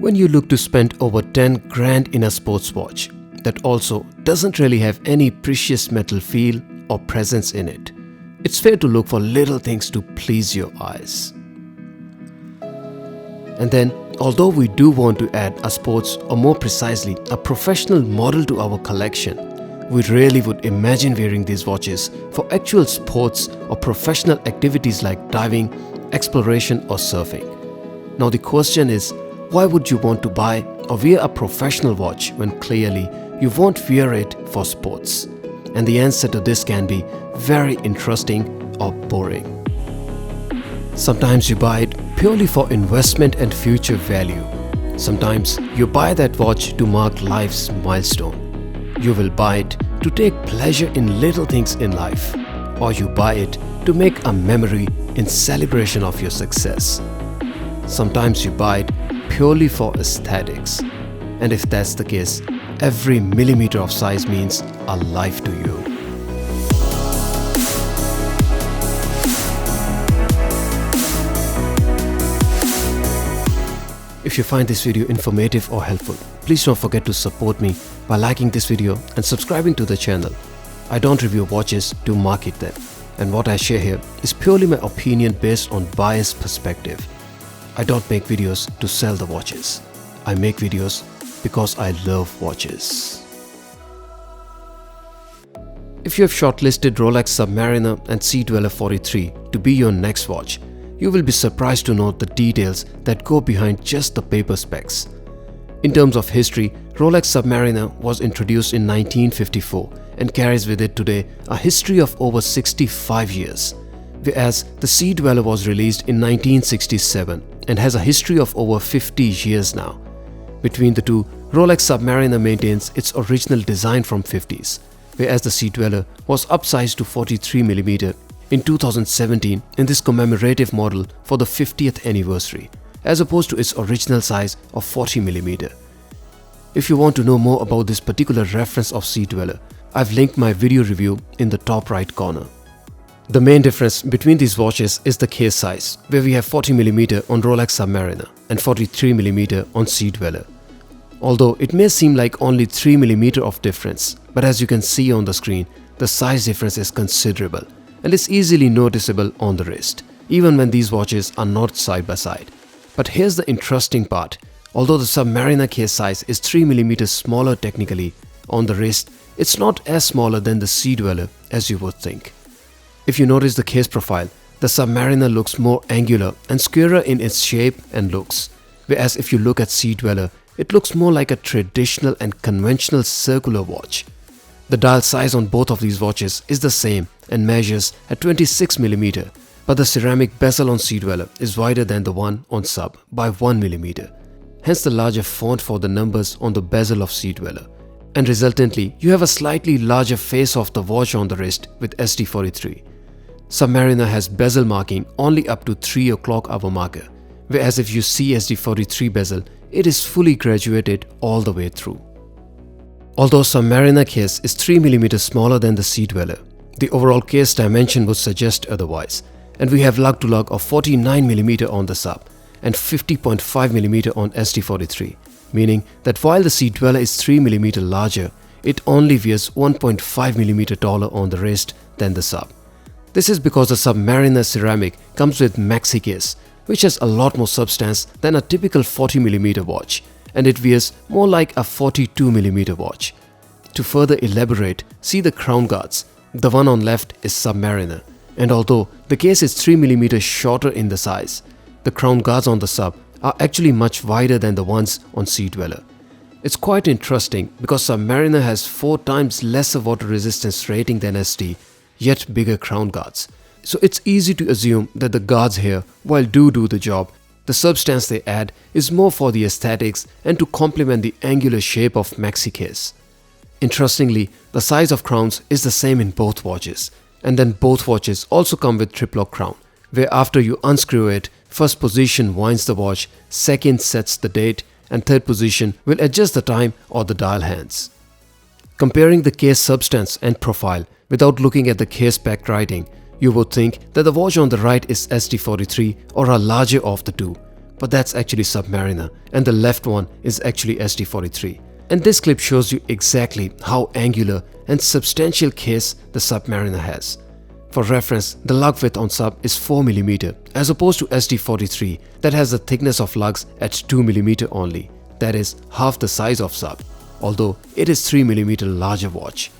When you look to spend over 10 grand in a sports watch that also doesn't really have any precious metal feel or presence in it, it's fair to look for little things to please your eyes. And then, although we do want to add a sports, or more precisely a professional model to our collection, we really would imagine wearing these watches for actual sports or professional activities like diving, exploration or surfing. Now the question is, why would you want to buy or wear a professional watch when clearly you won't wear it for sports? And the answer to this can be very interesting or boring. Sometimes you buy it purely for investment and future value. Sometimes you buy that watch to mark life's milestone. You will buy it to take pleasure in little things in life, or you buy it to make a memory in celebration of your success. Sometimes you buy it purely for aesthetics, and if that's the case, every millimeter of size means a life to you. If you find this video informative or helpful, please don't forget to support me by liking this video and subscribing to the channel. I don't review watches to market them, and what I share here is purely my opinion based on biased perspective. I don't make videos to sell the watches. I make videos because I love watches. If you have shortlisted Rolex Submariner and Sea-Dweller 43 to be your next watch, you will be surprised to note the details that go behind just the paper specs. In terms of history, Rolex Submariner was introduced in 1954 and carries with it today a history of over 65 years, whereas the Sea-Dweller was released in 1967 and has a history of over 50 years now. Between the two, Rolex Submariner maintains its original design from 50s, whereas the Sea-Dweller was upsized to 43mm in 2017 in this commemorative model for the 50th anniversary, as opposed to its original size of 40mm. If you want to know more about this particular reference of Sea-Dweller, I've linked my video review in the top right corner. The main difference between these watches is the case size, where we have 40mm on Rolex Submariner and 43mm on Sea-Dweller. Although it may seem like only 3mm of difference, but as you can see on the screen, the size difference is considerable and is easily noticeable on the wrist, even when these watches are not side by side. But here's the interesting part. Although the Submariner case size is 3mm smaller technically, on the wrist, it's not as smaller than the Sea-Dweller as you would think. If you notice the case profile, the Submariner looks more angular and squarer in its shape and looks, whereas if you look at Sea-Dweller, it looks more like a traditional and conventional circular watch. The dial size on both of these watches is the same and measures at 26mm, but the ceramic bezel on Sea-Dweller is wider than the one on Sub by 1mm. Hence the larger font for the numbers on the bezel of Sea-Dweller. And resultantly, you have a slightly larger face of the watch on the wrist with SD43. Submariner has bezel marking only up to 3 o'clock hour marker, whereas if you see SD43 bezel, it is fully graduated all the way through. Although Submariner case is 3mm smaller than the Sea-Dweller, the overall case dimension would suggest otherwise, and we have lug-to-lug of 49mm on the Sub and 50.5mm on SD43, meaning that while the Sea-Dweller is 3mm larger, it only wears 1.5mm taller on the wrist than the Sub. This is because the Submariner ceramic comes with maxi case, which has a lot more substance than a typical 40mm watch, and it wears more like a 42mm watch. To further elaborate, see the crown guards. The one on left is Submariner, and although the case is 3mm shorter in the size, the crown guards on the Sub are actually much wider than the ones on Sea-Dweller. It's quite interesting because Submariner has 4 times lesser water resistance rating than SD, yet bigger crown guards. So it's easy to assume that the guards here, while do the job, the substance they add is more for the aesthetics and to complement the angular shape of maxi case. Interestingly, the size of crowns is the same in both watches, and then both watches also come with triplock crown, where after you unscrew it, first position winds the watch, second sets the date, and third position will adjust the time or the dial hands. Comparing the case substance and profile without looking at the case packed writing, you would think that the watch on the right is SD43 or a larger of the two, but that's actually Submariner, and the left one is actually SD43. And this clip shows you exactly how angular and substantial case the Submariner has. For reference, the lug width on Sub is 4mm as opposed to SD43 that has the thickness of lugs at 2mm only, that is half the size of Sub, although it is 3mm larger watch.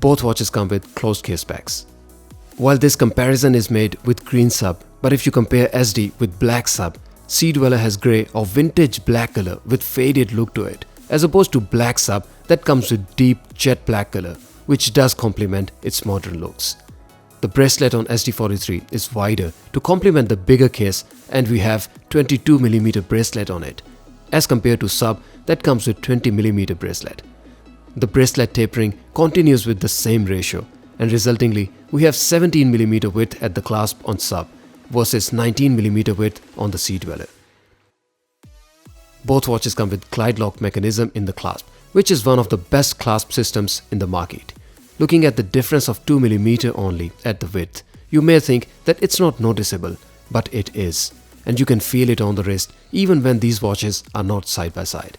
Both watches come with closed case packs. While this comparison is made with green Sub, but if you compare SD with black Sub, Sea-Dweller has grey or vintage black color with faded look to it, as opposed to black Sub that comes with deep jet black color, which does complement its modern looks. The bracelet on SD43 is wider to complement the bigger case, and we have 22mm bracelet on it, as compared to Sub that comes with 20mm bracelet. The bracelet tapering continues with the same ratio, and resultingly we have 17mm width at the clasp on Sub versus 19mm width on the Sea-Dweller. Both watches come with glide lock mechanism in the clasp, which is one of the best clasp systems in the market. Looking at the difference of 2mm only at the width, you may think that it's not noticeable, but it is, and you can feel it on the wrist even when these watches are not side by side.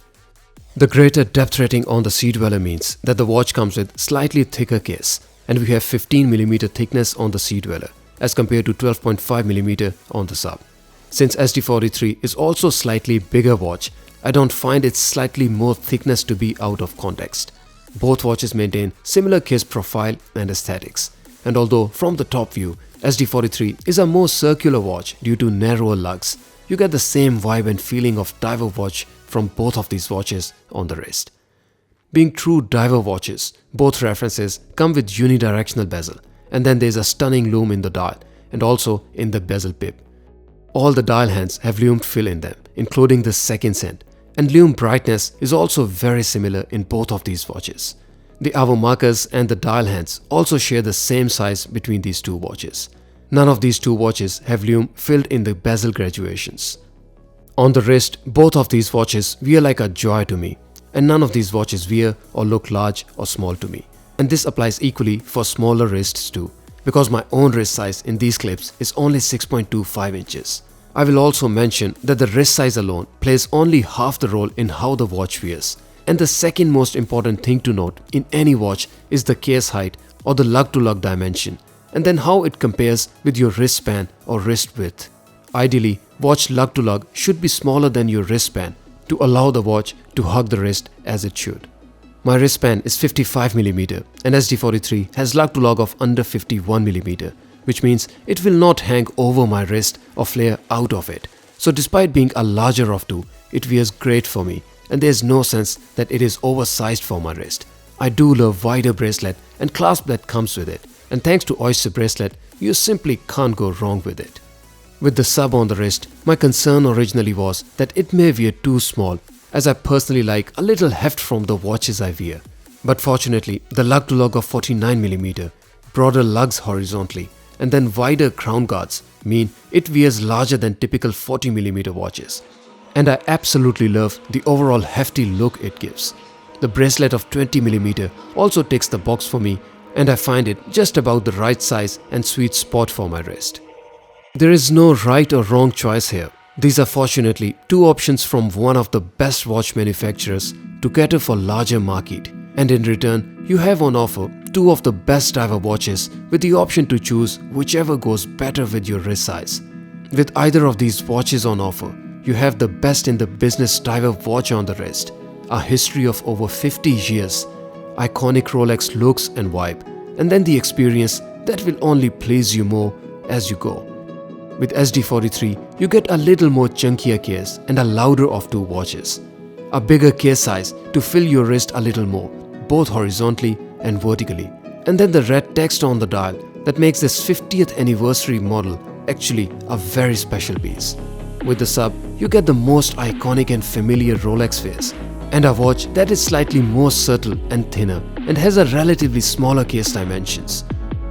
The greater depth rating on the Sea-Dweller means that the watch comes with slightly thicker case, and we have 15mm thickness on the Sea-Dweller as compared to 12.5mm on the Sub. Since SD43 is also slightly bigger watch, I don't find its slightly more thickness to be out of context. Both watches maintain similar case profile and aesthetics, and although from the top view, SD43 is a more circular watch due to narrower lugs, you get the same vibe and feeling of diver watch from both of these watches on the wrist. Being true diver watches, both references come with unidirectional bezel, and then there's a stunning lume in the dial and also in the bezel pip. All the dial hands have lumed fill in them, including the second cent, and lume brightness is also very similar in both of these watches. The hour markers and the dial hands also share the same size between these two watches. None of these two watches have lume filled in the bezel graduations. On the wrist, both of these watches wear like a joy to me, and none of these watches wear or look large or small to me. And this applies equally for smaller wrists too, because my own wrist size in these clips is only 6.25 inches. I will also mention that the wrist size alone plays only half the role in how the watch wears. And the second most important thing to note in any watch is the case height or the lug-to-lug dimension, and then how it compares with your wrist span or wrist width. Ideally, watch lug-to-lug should be smaller than your wrist span to allow the watch to hug the wrist as it should. My wrist span is 55mm and SD43 has lug-to-lug of under 51mm, which means it will not hang over my wrist or flare out of it. So despite being a larger of two, it wears great for me, and there is no sense that it is oversized for my wrist. I do love wider bracelet and clasp that comes with it, and thanks to Oyster bracelet, you simply can't go wrong with it. With the Sub on the wrist, my concern originally was that it may wear too small, as I personally like a little heft from the watches I wear. But fortunately, the lug-to-lug of 49mm, broader lugs horizontally, and then wider crown guards mean it wears larger than typical 40mm watches. And I absolutely love the overall hefty look it gives. The bracelet of 20mm also ticks the box for me, and I find it just about the right size and sweet spot for my wrist. There is no right or wrong choice here. These are fortunately two options from one of the best watch manufacturers to cater for larger market, and in return you have on offer two of the best diver watches with the option to choose whichever goes better with your wrist size. With either of these watches on offer, you have the best in the business diver watch on the wrist, a history of over 50 years, iconic Rolex looks and vibe, and then the experience that will only please you more as you go. With SD43, you get a little more chunkier case and a louder of two watches. A bigger case size to fill your wrist a little more, both horizontally and vertically. And then the red text on the dial that makes this 50th anniversary model actually a very special piece. With the Sub, you get the most iconic and familiar Rolex face, and a watch that is slightly more subtle and thinner and has a relatively smaller case dimensions.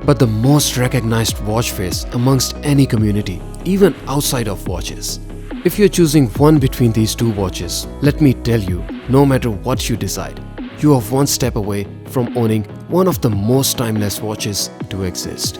But the most recognized watch face amongst any community, even outside of watches. If you're choosing one between these two watches, let me tell you, no matter what you decide, you are one step away from owning one of the most timeless watches to exist.